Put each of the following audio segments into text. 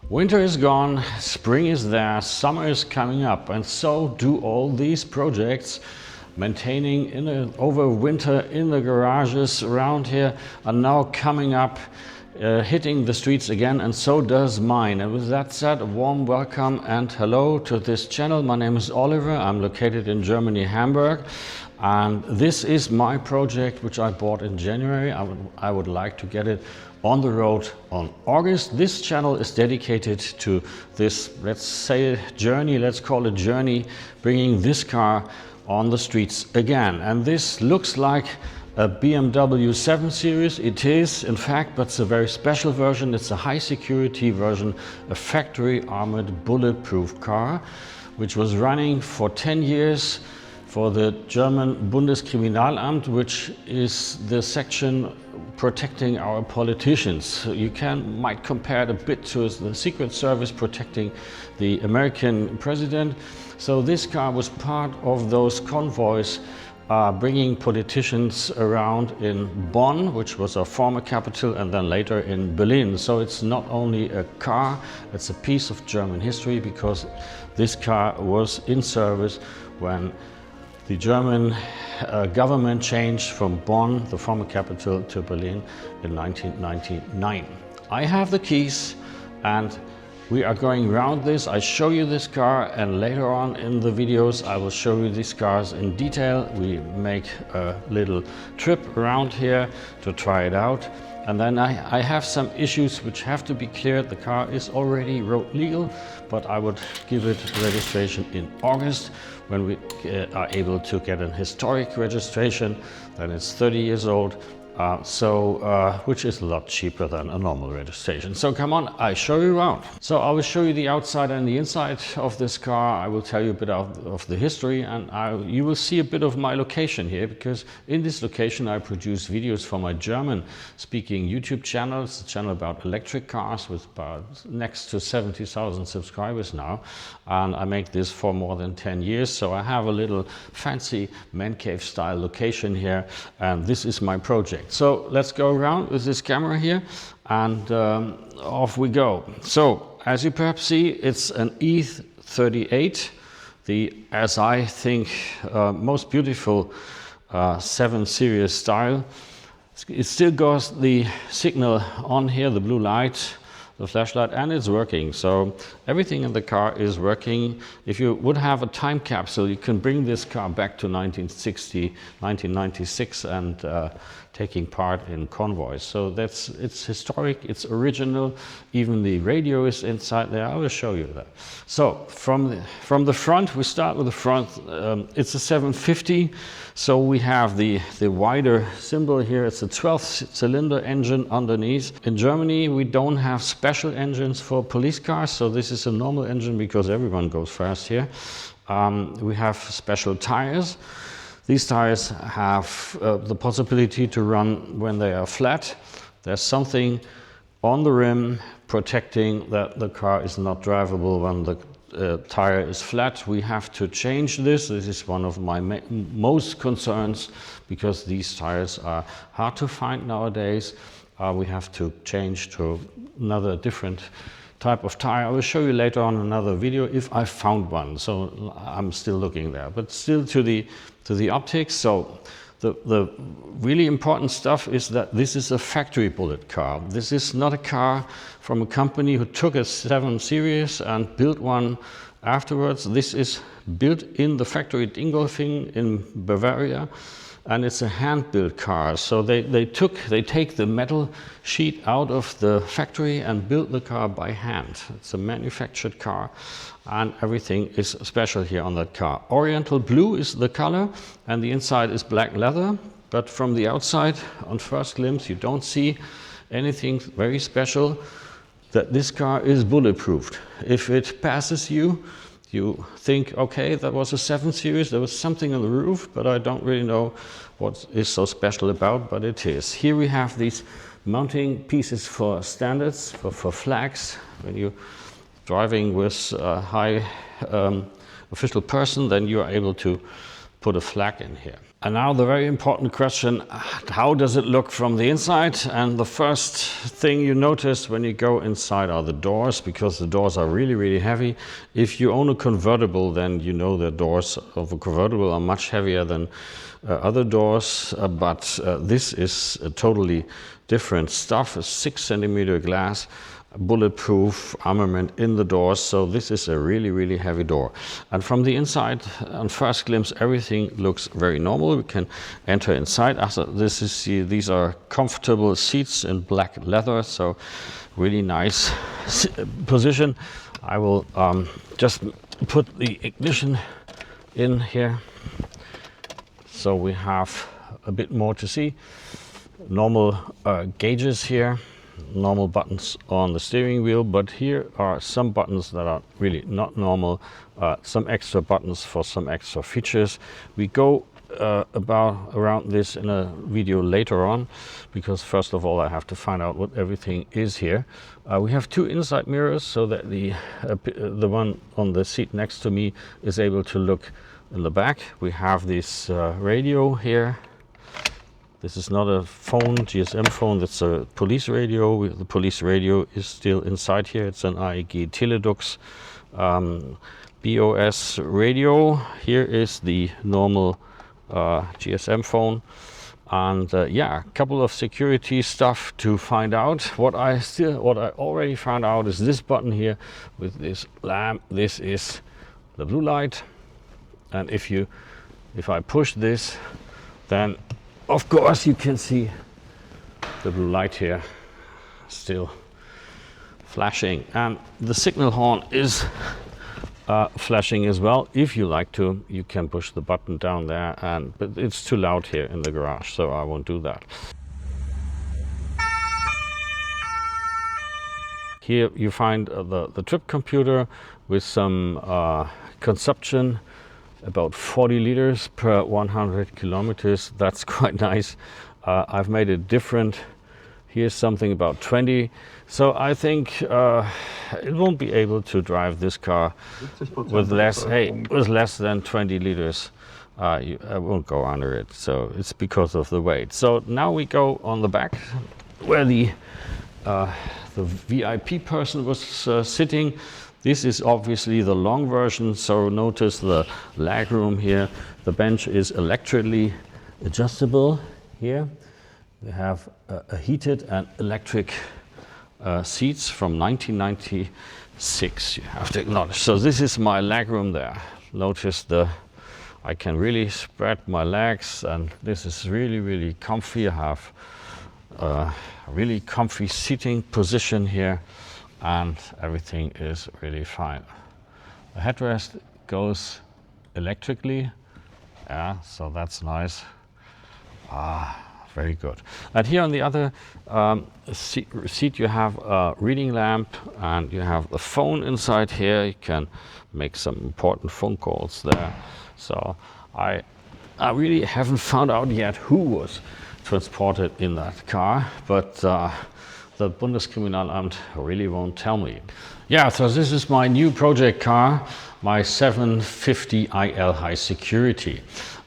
Winter is gone, spring is there, summer is coming up, and so do all these projects. Maintaining over winter in the garages around here are now coming up, hitting the streets again, and so does mine. And with that said, a warm welcome and hello to this channel. My name is Oliver. I'm located in Germany, Hamburg, and this is my project which I bought in January. I would like to get it on the road on August. This channel is dedicated to this, let's say, journey, let's call it journey, bringing this car on the streets again. And this looks like a BMW 7 Series. It is, in fact, but it's a very special version. It's a high security version, a factory armored bulletproof car, which was running for 10 years for the German Bundeskriminalamt, which is the section protecting our politicians. You might compare it a bit to the Secret Service protecting the American president. So this car was part of those convoys bringing politicians around in Bonn, which was our former capital, and then later in Berlin. So it's not only a car, it's a piece of German history, because this car was in service when the German government changed from Bonn, the former capital, to Berlin in 1999. I have the keys and we are going around this. I show you this car, and later on in the videos I will show you these cars in detail. We make a little trip around here to try it out. And then I have some issues which have to be cleared. The car is already road legal, but I would give it registration in August when we are able to get an historic registration. Then it's 30 years old, which is a lot cheaper than a normal registration. So come on, I show you around. So I will show you the outside and the inside of this car. I will tell you a bit of the history, and you will see a bit of my location here, because in this location I produce videos for my German speaking YouTube channel. It's a channel about electric cars with about next to 70,000 subscribers now, and I make this for more than 10 years. So I have a little fancy man cave style location here, and this is my project. So let's go around with this camera here, and off we go. So as you perhaps see, it's an E38, as I think, most beautiful 7 Series style. It still got the signal on here, the blue light, the flashlight, and it's working. So everything in the car is working. If you would have a time capsule, you can bring this car back to 1960, 1996 and taking part in convoys. So it's historic, it's original. Even the radio is inside there. I will show you that. So from the front, we start with the front. It's a 750. So we have the wider symbol here. It's a 12-cylinder engine underneath. In Germany, we don't have special engines for police cars, so this is a normal engine because everyone goes fast here. We have special tires. These tires have the possibility to run when they are flat. There's something on the rim protecting that the car is not drivable when the tire is flat. We have to change this. This is one of my most concerns, because these tires are hard to find nowadays. We have to change to another different type of tire. I will show you later on another video if I found one. So I'm still looking there, but still to the optics. So the really important stuff is that this is a factory bullet car. This is not a car from a company who took a 7 Series and built one afterwards. This is built in the factory Dingolfing in Bavaria, and it's a hand-built car. So they take the metal sheet out of the factory and built the car by hand. It's a manufactured car, and everything is special here on that car. Oriental blue is the color, and the inside is black leather. But from the outside, on first glimpse, you don't see anything very special. That this car is bulletproofed. If it passes you, you think, okay, that was a 7 Series, there was something on the roof, but I don't really know what is so special about, but it is. Here we have these mounting pieces for standards, for flags. When you're driving with a high official person, then you are able to put a flag in here. And now the very important question, how does it look from the inside? And the first thing you notice when you go inside are the doors, because the doors are really, really heavy. If you own a convertible, then you know the doors of a convertible are much heavier than other doors, but this is a totally different stuff, a 6-centimeter glass, bulletproof armament in the doors. So this is a really, really heavy door. And from the inside, on first glimpse, everything looks very normal. We can enter inside. These are comfortable seats in black leather, so really nice position. I will just put the ignition in here, so we have a bit more to see. Normal gauges here, normal buttons on the steering wheel, but here are some buttons that are really not normal, some extra buttons for some extra features. We go around this in a video later on, because first of all I have to find out what everything is here. We have two inside mirrors, so that the one on the seat next to me is able to look in the back. We have this radio here. This is not a phone, GSM phone, that's a police radio. The police radio is still inside here. It's an AEG Teledux BOS radio. Here is the normal GSM phone. And yeah, a couple of security stuff to find out. What I already found out is this button here with this lamp. This is the blue light. And if I push this, then of course you can see the blue light here still flashing, and the signal horn is flashing as well. If you like to, you can push the button down there, but it's too loud here in the garage, so I won't do that. Here you find the trip computer with some consumption, about 40 liters per 100 kilometers. That's quite nice. I've made it different. Here's something about 20. So I think it won't be able to drive this car with less than 20 liters. I won't go under it. So it's because of the weight. So now we go on the back, where the VIP person was sitting. This is obviously the long version, so notice the leg room here. The bench is electrically adjustable here. We have a heated and electric seats from 1996, you have to acknowledge. So this is my leg room there. Notice I can really spread my legs, and this is really, really comfy. I have a really comfy seating position here, and everything is really fine. The headrest goes electrically, yeah, so that's nice. Very good. And here on the other seat you have a reading lamp, and you have the phone inside here. You can make some important phone calls there. So I really haven't found out yet who was transported in that car, but the Bundeskriminalamt really won't tell me. Yeah, so this is my new project car, my 750 IL High Security.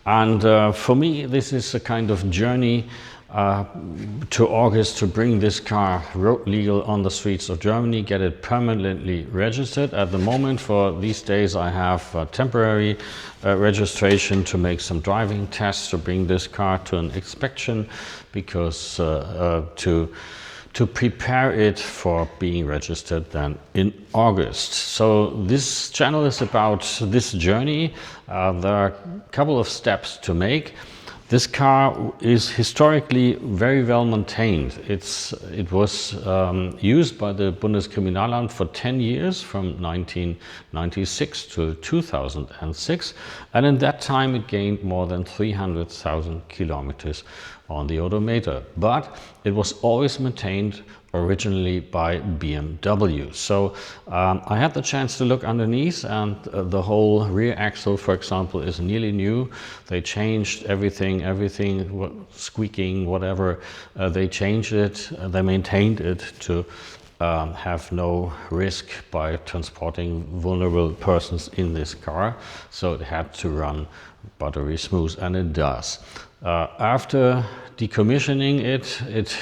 And for me, this is a kind of journey to August to bring this car road legal on the streets of Germany, get it permanently registered. At the moment, for these days, I have temporary registration to make some driving tests, to bring this car to an inspection, because to prepare it for being registered then in August. So this channel is about this journey. There are a couple of steps to make. This car is historically very well maintained. It was used by the Bundeskriminalamt for 10 years, from 1996 to 2006. And in that time it gained more than 300,000 kilometers on the odometer. But it was always maintained originally by BMW. So I had the chance to look underneath, and the whole rear axle, for example, is nearly new. They changed everything, squeaking, whatever, they changed it, they maintained it to have no risk by transporting vulnerable persons in this car, so it had to run buttery smooth, and it does. After decommissioning it, it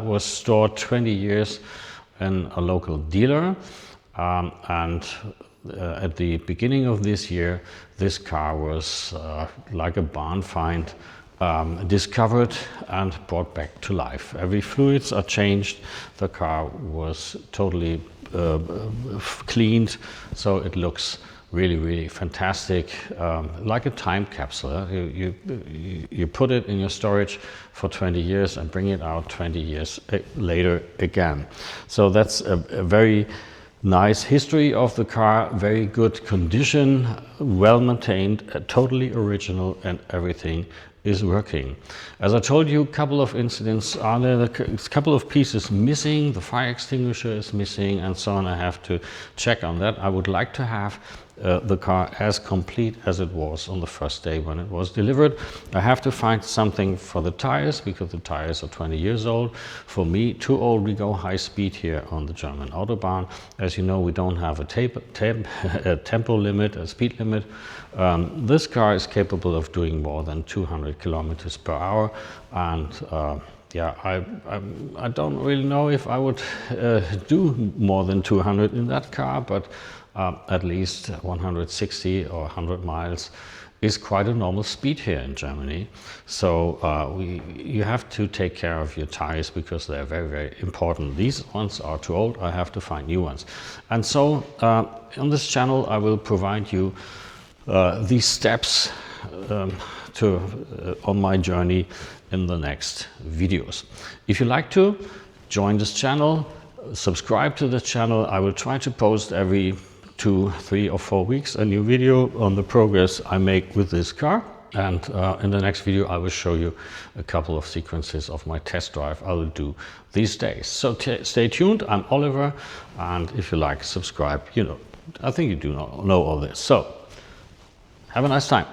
was stored 20 years in a local dealer, and at the beginning of this year, this car was like a barn find, discovered and brought back to life. Every fluids are changed. The car was totally cleaned, so it looks really, really fantastic, like a time capsule. You put it in your storage for 20 years and bring it out 20 years later again. So that's a very nice history of the car, very good condition, well maintained, totally original, and everything is working. As I told you, a couple of incidents are there, a couple of pieces missing, the fire extinguisher is missing and so on. I have to check on that. I would like to have the car as complete as it was on the first day when it was delivered. I have to find something for the tires, because the tires are 20 years old. For me, too old. We go high speed here on the German Autobahn. As you know, we don't have a tempo limit, a speed limit. This car is capable of doing more than 200 kilometers per hour, and yeah, I don't really know if I would do more than 200 in that car, but at least 160 or 100 miles is quite a normal speed here in Germany. So you have to take care of your tires, because they're very, very important. These ones are too old. I have to find new ones. And so on this channel, I will provide you these steps on my journey in the next videos. If you like to, join this channel, subscribe to the channel. I will try to post every 2, 3 or 4 weeks a new video on the progress I make with this car. And in the next video, I will show you a couple of sequences of my test drive I will do these days. So stay tuned. I'm Oliver, and if you like, subscribe. You know, I think you do know all this. So have a nice time.